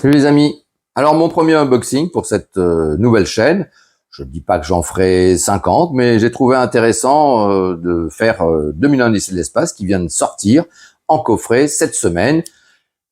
Salut les amis. Alors mon premier unboxing pour cette nouvelle chaîne, je ne dis pas que j'en ferai 50, mais j'ai trouvé intéressant de faire 2001 Odyssée de l'espace qui vient de sortir en coffret cette semaine,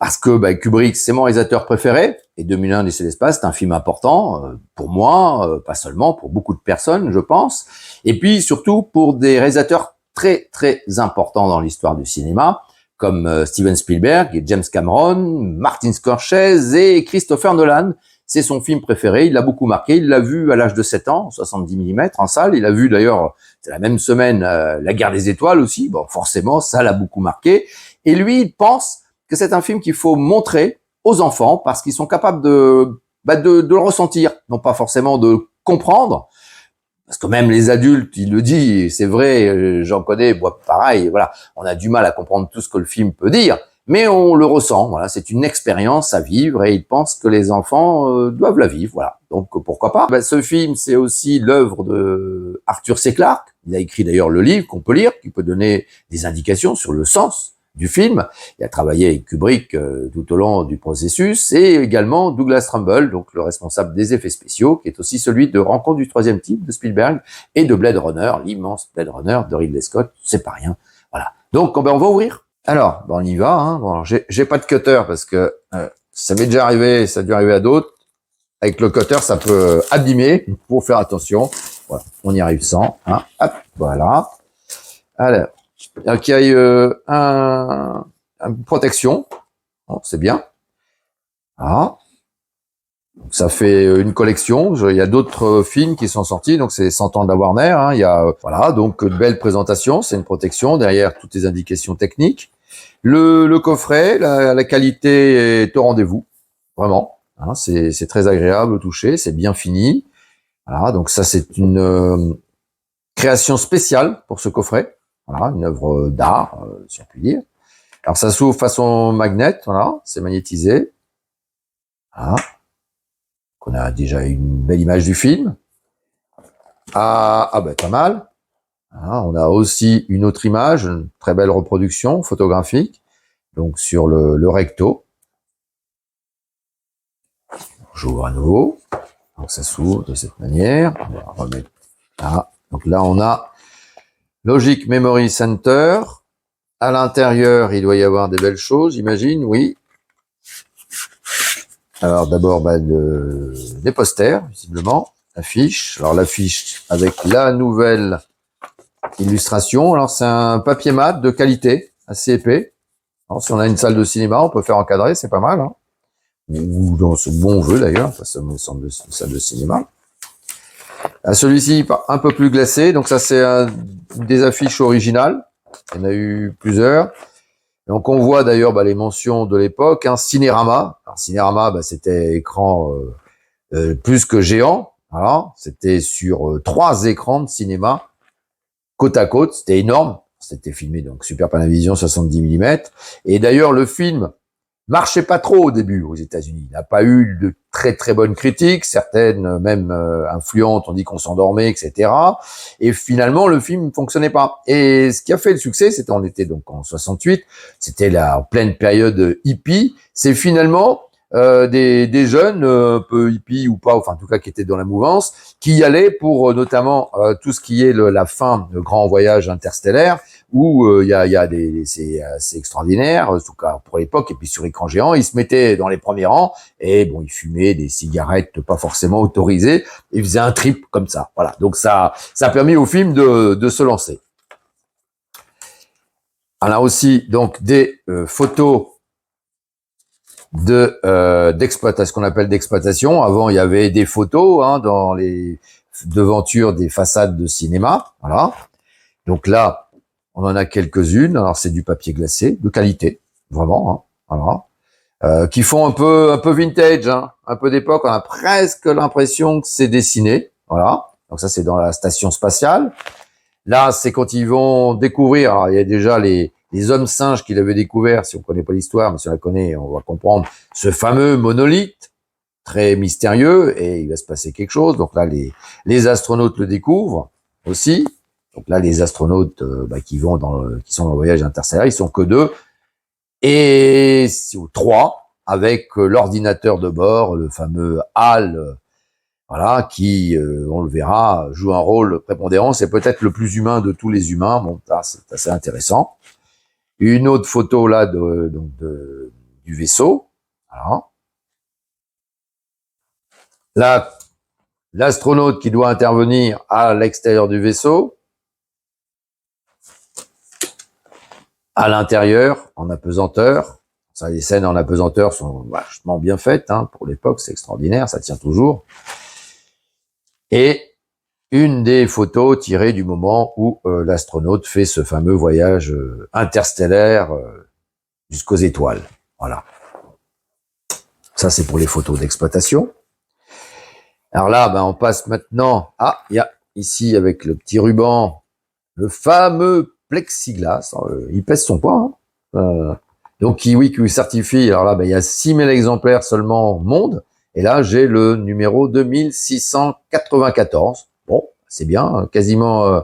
parce que Kubrick c'est mon réalisateur préféré, et 2001 Odyssée de l'espace c'est un film important pour moi, pas seulement, pour beaucoup de personnes je pense, et puis surtout pour des réalisateurs très très importants dans l'histoire du cinéma, comme Steven Spielberg et James Cameron, Martin Scorsese et Christopher Nolan. C'est son film préféré, il l'a beaucoup marqué, il l'a vu à l'âge de 7 ans, 70 mm en salle, il a vu d'ailleurs, c'est la même semaine, La Guerre des Étoiles aussi, bon forcément ça l'a beaucoup marqué, et lui il pense que c'est un film qu'il faut montrer aux enfants parce qu'ils sont capables de le ressentir, non pas forcément de comprendre, parce que même les adultes, il le dit, c'est vrai, j'en connais, moi pareil, voilà, on a du mal à comprendre tout ce que le film peut dire, mais on le ressent, voilà, c'est une expérience à vivre et il pense que les enfants doivent la vivre, voilà. Donc pourquoi pas. Ce film, c'est aussi l'œuvre de Arthur C. Clarke, il a écrit d'ailleurs le livre qu'on peut lire, qui peut donner des indications sur le sens du film. Il a travaillé avec Kubrick tout au long du processus, et également Douglas Trumbull, donc le responsable des effets spéciaux, qui est aussi celui de Rencontre du troisième type de Spielberg et de Blade Runner, l'immense Blade Runner de Ridley Scott, c'est pas rien. Voilà. Donc on va ouvrir. Alors, on y va. Hein. Bon, j'ai pas de cutter parce que ça m'est déjà arrivé, ça a dû arriver à d'autres. Avec le cutter, ça peut abîmer. Il faut faire attention. Voilà, on y arrive sans. Hein. Hop, voilà. Alors. Qu'il y ait une protection, bon, c'est bien. Ah. Donc, ça fait une collection. Il y a d'autres films qui sont sortis, donc c'est 100 ans de la Warner. Hein. Il y a voilà, donc de belles présentations, c'est une protection derrière toutes les indications techniques. Le coffret, la qualité est au rendez-vous, vraiment. Hein, c'est très agréable au toucher, c'est bien fini. Voilà, donc ça c'est une création spéciale pour ce coffret. Voilà, une œuvre d'art, si on peut dire. Alors ça s'ouvre façon magnet, voilà, c'est magnétisé. Voilà. On a déjà une belle image du film. Pas mal. Voilà, on a aussi une autre image, une très belle reproduction photographique, donc sur le recto. J'ouvre à nouveau. Donc ça s'ouvre de cette manière. On va remettre là. Donc là on a Logic Memory Center. À l'intérieur, il doit y avoir des belles choses, j'imagine, oui. Alors d'abord, des posters, visiblement, l'affiche. Alors l'affiche avec la nouvelle illustration. Alors c'est un papier mat de qualité, assez épais. Alors, si on a une salle de cinéma, on peut faire encadrer, c'est pas mal. Hein. Ou dans ce bon vœu d'ailleurs, ça me semble une salle de cinéma. Celui-ci, un peu plus glacé, donc ça c'est des affiches originales. Il y en a eu plusieurs. Donc on voit d'ailleurs les mentions de l'époque, hein, Cinérama. Alors Cinérama, c'était écran plus que géant. Voilà, c'était sur 3 écrans de cinéma côte à côte. C'était énorme. C'était filmé donc Super Panavision 70 mm. Et d'ailleurs le film marchait pas trop au début aux États-Unis. Il n'a pas eu de très très bonnes critiques, certaines même influentes ont dit qu'on s'endormait, etc. Et finalement le film ne fonctionnait pas. Et ce qui a fait le succès, on était donc en 68, c'était la pleine période hippie. C'est finalement des jeunes un peu hippies ou pas, enfin en tout cas qui étaient dans la mouvance, qui y allaient pour notamment tout ce qui est la fin de Grand Voyage Interstellaire, où c'est extraordinaire, en tout cas pour l'époque, et puis sur écran géant, ils se mettaient dans les premiers rangs, et bon, ils fumaient des cigarettes pas forcément autorisées, ils faisaient un trip comme ça, voilà. Donc ça a permis au film de se lancer. On a aussi donc des photos d'exploitation, ce qu'on appelle d'exploitation. Avant, il y avait des photos dans les devantures des façades de cinéma, voilà. Donc là, on en a quelques-unes. Alors c'est du papier glacé de qualité, vraiment, hein, voilà, qui font un peu vintage, hein, un peu d'époque. On a presque l'impression que c'est dessiné, voilà. Donc ça c'est dans la station spatiale. Là c'est quand ils vont découvrir. Alors, il y a déjà les hommes singes qu'il avait découvert. Si on connaît pas l'histoire, mais si on la connaît, on va comprendre ce fameux monolithe très mystérieux, et il va se passer quelque chose. Donc là les astronautes le découvrent aussi. Donc là, les astronautes qui sont dans le voyage interstellaire, ils sont que 2 et 3 avec l'ordinateur de bord, le fameux HAL, voilà, qui, on le verra, joue un rôle prépondérant. C'est peut-être le plus humain de tous les humains. Bon, ça, c'est assez intéressant. Une autre photo là du vaisseau. Voilà. Là, l'astronaute qui doit intervenir à l'extérieur du vaisseau. À l'intérieur, en apesanteur. Ça, les scènes en apesanteur sont vachement bien faites, hein, pour l'époque, c'est extraordinaire, ça tient toujours. Et une des photos tirées du moment où l'astronaute fait ce fameux voyage interstellaire jusqu'aux étoiles. Voilà. Ça, c'est pour les photos d'exploitation. Alors là, ben, on passe maintenant à, il y a ici avec le petit ruban, le fameux plexiglas. Il pèse son poids. Hein. Donc, qui certifie. Alors là, ben, il y a 6000 exemplaires seulement au monde. Et là, j'ai le numéro 2694. Bon, c'est bien, hein, quasiment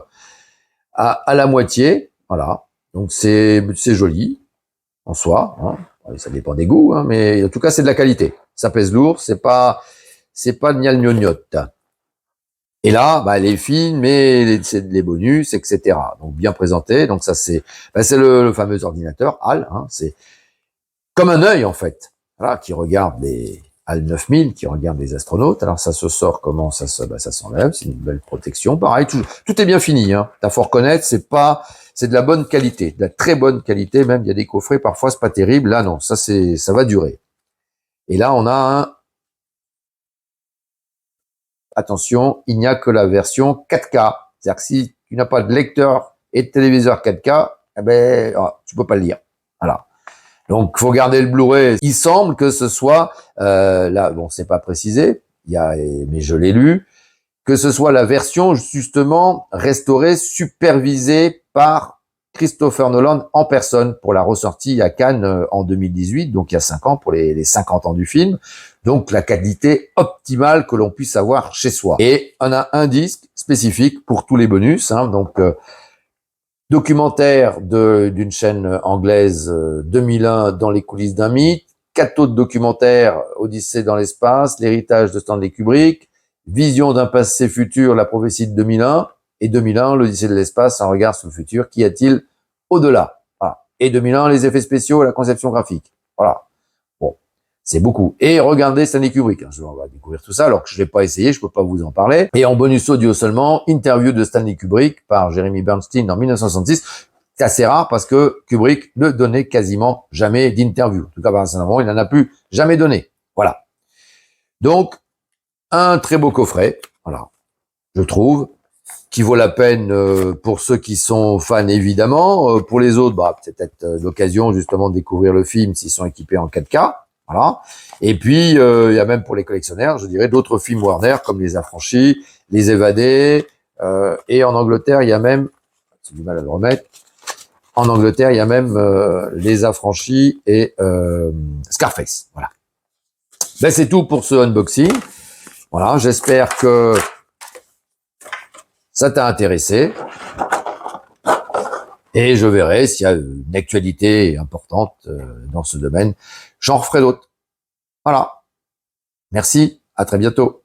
à la moitié. Voilà. Donc, c'est joli en soi. Hein. Ça dépend des goûts, hein, mais en tout cas, c'est de la qualité. Ça pèse lourd, c'est pas de gnognotte. Et là, bah, les films, c'est les bonus, etc. Donc, bien présenté. Donc, ça, c'est le fameux ordinateur HAL. Hein, c'est comme un œil, en fait. Voilà, qui regarde les HAL 9000, qui regarde les astronautes. Alors, ça se sort comment? Ça s'enlève. C'est une belle protection. Pareil, tout est bien fini, hein. T'as faut reconnaître, c'est de la bonne qualité, de la très bonne qualité. Même, il y a des coffrets, parfois, c'est pas terrible. Là, non, ça va durer. Et là, on a un, attention, il n'y a que la version 4K. C'est-à-dire que si tu n'as pas de lecteur et de téléviseur 4K, eh ben, tu peux pas le lire. Voilà. Donc, faut garder le Blu-ray. Il semble que ce soit, là, bon, c'est pas précisé, mais je l'ai lu, que ce soit la version, justement, restaurée, supervisée par Christopher Nolan en personne pour la ressortie à Cannes en 2018, donc il y a 5 ans, pour les 50 ans du film. Donc, la qualité optimale que l'on puisse avoir chez soi. Et on a un disque spécifique pour tous les bonus, hein, donc documentaire d'une chaîne anglaise 2001 dans les coulisses d'un mythe, 4 autres documentaires, Odyssée dans l'espace, l'héritage de Stanley Kubrick, Vision d'un passé futur, la prophétie de 2001, et 2001, l'Odyssée de l'espace, un regard sur le futur, qu'y a-t-il au-delà? Voilà. Et 2001, les effets spéciaux, la conception graphique. Voilà. Bon, c'est beaucoup. Et regardez Stanley Kubrick. Hein. On va découvrir tout ça, alors que je l'ai pas essayé, je peux pas vous en parler. Et en bonus audio seulement, interview de Stanley Kubrick par Jeremy Bernstein en 1966. C'est assez rare parce que Kubrick ne donnait quasiment jamais d'interview. En tout cas, personnellement, il n'en a plus jamais donné. Voilà. Donc, un très beau coffret. Voilà. Je trouve qui vaut la peine pour ceux qui sont fans, évidemment. Pour les autres, c'est peut-être l'occasion justement de découvrir le film s'ils sont équipés en 4K. Voilà. Et puis, il y a même pour les collectionneurs, je dirais, d'autres films Warner comme Les Affranchis, Les Évadés. Et en Angleterre, il y a même, c'est du mal à le remettre, en Angleterre, il y a même Les Affranchis et Scarface. Voilà. Ben, c'est tout pour ce unboxing. Voilà, j'espère que ça t'a intéressé. Et je verrai s'il y a une actualité importante dans ce domaine. J'en referai d'autres. Voilà. Merci, à très bientôt.